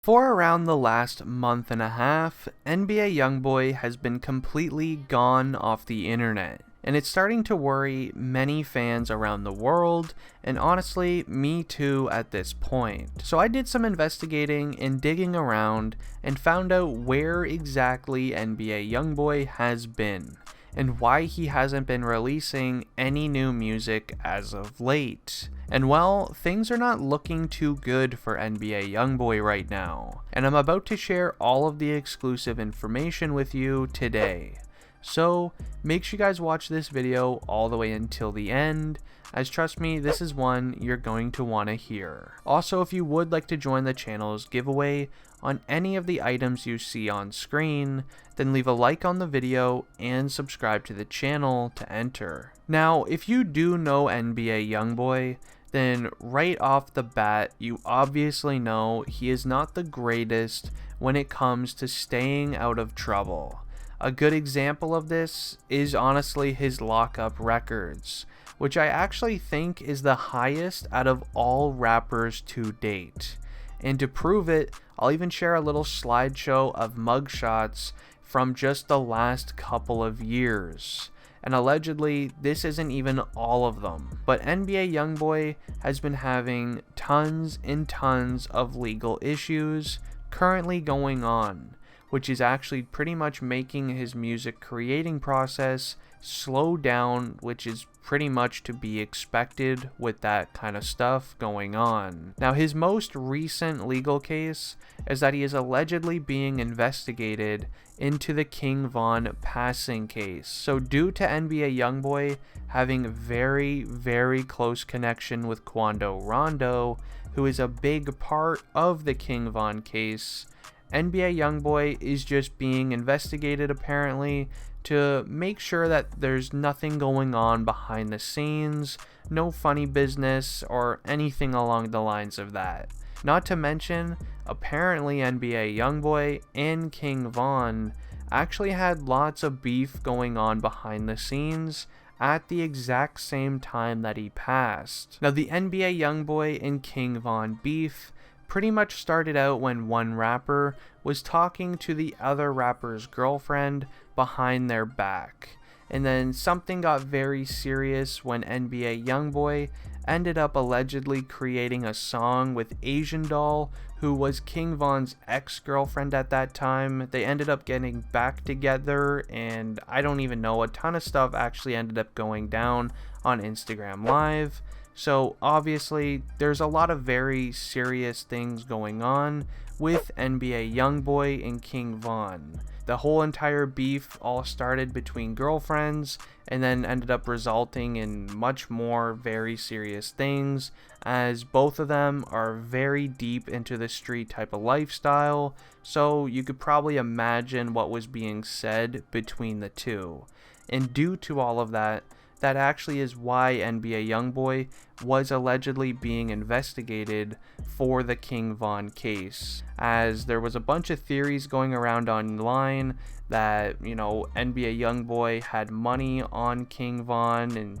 For around the last month and a half, NBA YoungBoy has been completely gone off the internet, and it's starting to worry many fans around the world, and honestly, me too at this point. So I did some investigating and digging around, and found out where exactly NBA YoungBoy has been, and why he hasn't been releasing any new music as of late. And well, things are not looking too good for NBA YoungBoy right now, and I'm about to share all of the exclusive information with you today. So make sure you guys watch this video all the way until the end, as trust me, this is one you're going to want to hear. Also, if you would like to join the channel's giveaway on any of the items you see on screen, then leave a like on the video and subscribe to the channel to enter. Now, if you do know NBA YoungBoy, then right off the bat, you obviously know he is not the greatest when it comes to staying out of trouble. A good example of this is honestly his lockup records, which I actually think is the highest out of all rappers to date. And to prove it, I'll even share a little slideshow of mugshots from just the last couple of years. And allegedly, this isn't even all of them. But NBA YoungBoy has been having tons and tons of legal issues currently going on, which is actually pretty much making his music creating process slow down, which is pretty much to be expected with that kind of stuff going on. Now, his most recent legal case is that he is allegedly being investigated into the King Von passing case. So due to NBA YoungBoy having very close connection with Quando Rondo, who is a big part of the King Von case, NBA YoungBoy is just being investigated apparently to make sure that there's nothing going on behind the scenes, no funny business or anything along the lines of that. Not to mention, apparently NBA YoungBoy and King Von actually had lots of beef going on behind the scenes at the exact same time that he passed. Now, the NBA YoungBoy and King Von beef pretty much started out when one rapper was talking to the other rapper's girlfriend behind their back. And then something got very serious when NBA YoungBoy ended up allegedly creating a song with Asian Doll, who was King Von's ex-girlfriend at that time. They ended up getting back together, and I don't even know, a ton of stuff actually ended up going down on Instagram Live. So obviously, there's a lot of very serious things going on with NBA YoungBoy and King Von. The whole entire beef all started between girlfriends and then ended up resulting in much more very serious things, as both of them are very deep into the street type of lifestyle, so you could probably imagine what was being said between the two. And due to all of that, that actually is why NBA YoungBoy was allegedly being investigated for the King Von case, as there was a bunch of theories going around online that, NBA YoungBoy had money on King Von and,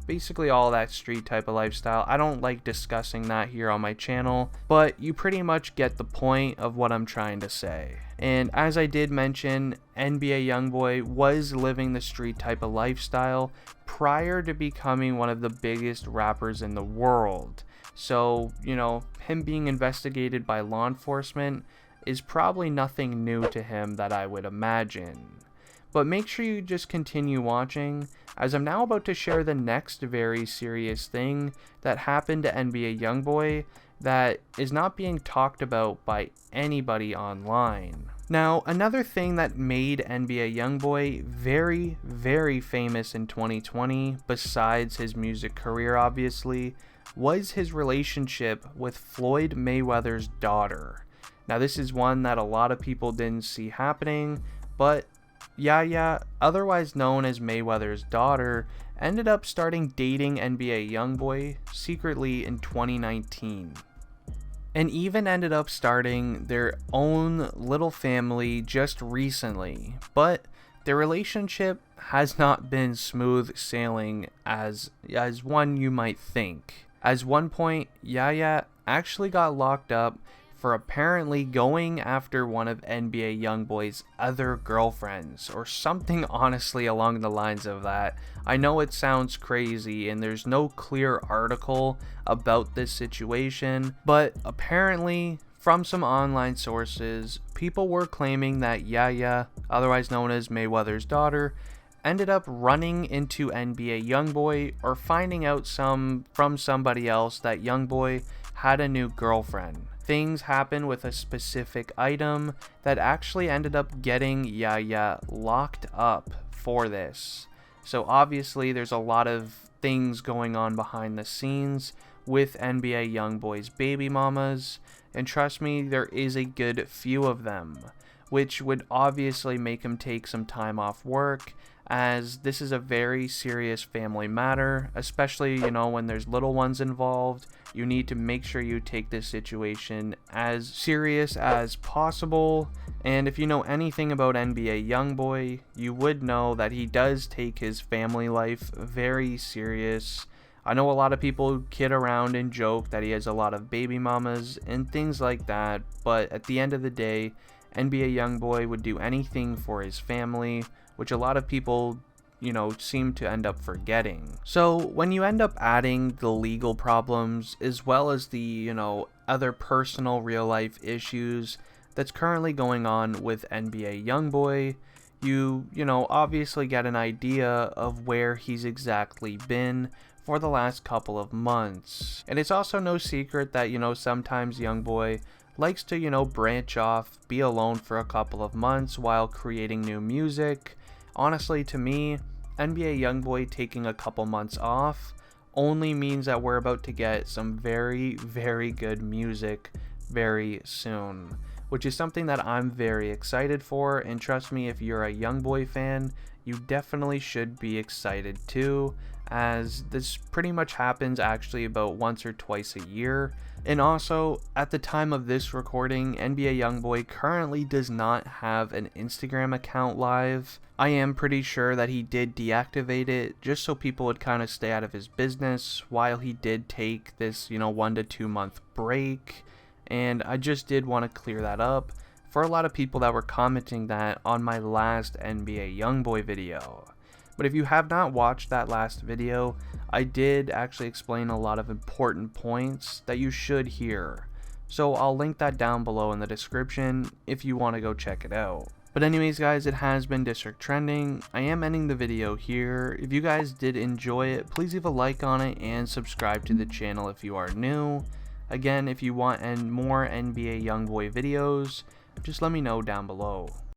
basically all that street type of lifestyle. I don't like discussing that here on my channel, but you pretty much get the point of what I'm trying to say. And as I did mention, NBA YoungBoy was living the street type of lifestyle prior to becoming one of the biggest rappers in the world. So, him being investigated by law enforcement is probably nothing new to him that I would imagine. But make sure you just continue watching, as I'm now about to share the next very serious thing that happened to NBA YoungBoy that is not being talked about by anybody online. Now, another thing that made NBA YoungBoy very famous in 2020, besides his music career obviously, was his relationship with Floyd Mayweather's daughter. Now, this is one that a lot of people didn't see happening, but Yaya, otherwise known as Mayweather's daughter, ended up starting dating NBA YoungBoy secretly in 2019. And even ended up starting their own little family just recently. But their relationship has not been smooth sailing as one you might think. As one point, Yaya actually got locked up for apparently going after one of NBA YoungBoy's other girlfriends, or something honestly along the lines of that. I know it sounds crazy and there's no clear article about this situation, but apparently from some online sources, people were claiming that Yaya, otherwise known as Mayweather's daughter, ended up running into NBA YoungBoy or finding out from somebody else that YoungBoy had a new girlfriend. Things happened with a specific item that actually ended up getting Yaya locked up for this. So obviously there's a lot of things going on behind the scenes with NBA YoungBoy's baby mamas, and trust me, there is a good few of them, which would obviously make him take some time off work, as this is a very serious family matter, especially, when there's little ones involved. You need to make sure you take this situation as serious as possible. And if you know anything about NBA YoungBoy, you would know that he does take his family life very serious. I know a lot of people kid around and joke that he has a lot of baby mamas and things like that, but at the end of the day, NBA YoungBoy would do anything for his family, which a lot of people, seem to end up forgetting. So when you end up adding the legal problems as well as the, other personal real life issues that's currently going on with NBA YoungBoy, you obviously get an idea of where he's exactly been for the last couple of months. And it's also no secret that, sometimes YoungBoy likes to, branch off, be alone for a couple of months while creating new music. Honestly, to me, NBA YoungBoy taking a couple months off only means that we're about to get some very, very good music very soon, which is something that I'm very excited for. And trust me, if you're a YoungBoy fan, you definitely should be excited too, as this pretty much happens actually about once or twice a year. And also, at the time of this recording, NBA YoungBoy currently does not have an Instagram account live. I am pretty sure that he did deactivate it just so people would kind of stay out of his business while he did take this, 1 to 2 month break. And I just did want to clear that up for a lot of people that were commenting that on my last NBA YoungBoy video. But if you have not watched that last video, I did actually explain a lot of important points that you should hear. So I'll link that down below in the description if you want to go check it out. But anyways guys, it has been District Trending. I am ending the video here. If you guys did enjoy it, please leave a like on it and subscribe to the channel if you are new. Again, if you want more NBA YoungBoy videos, just let me know down below.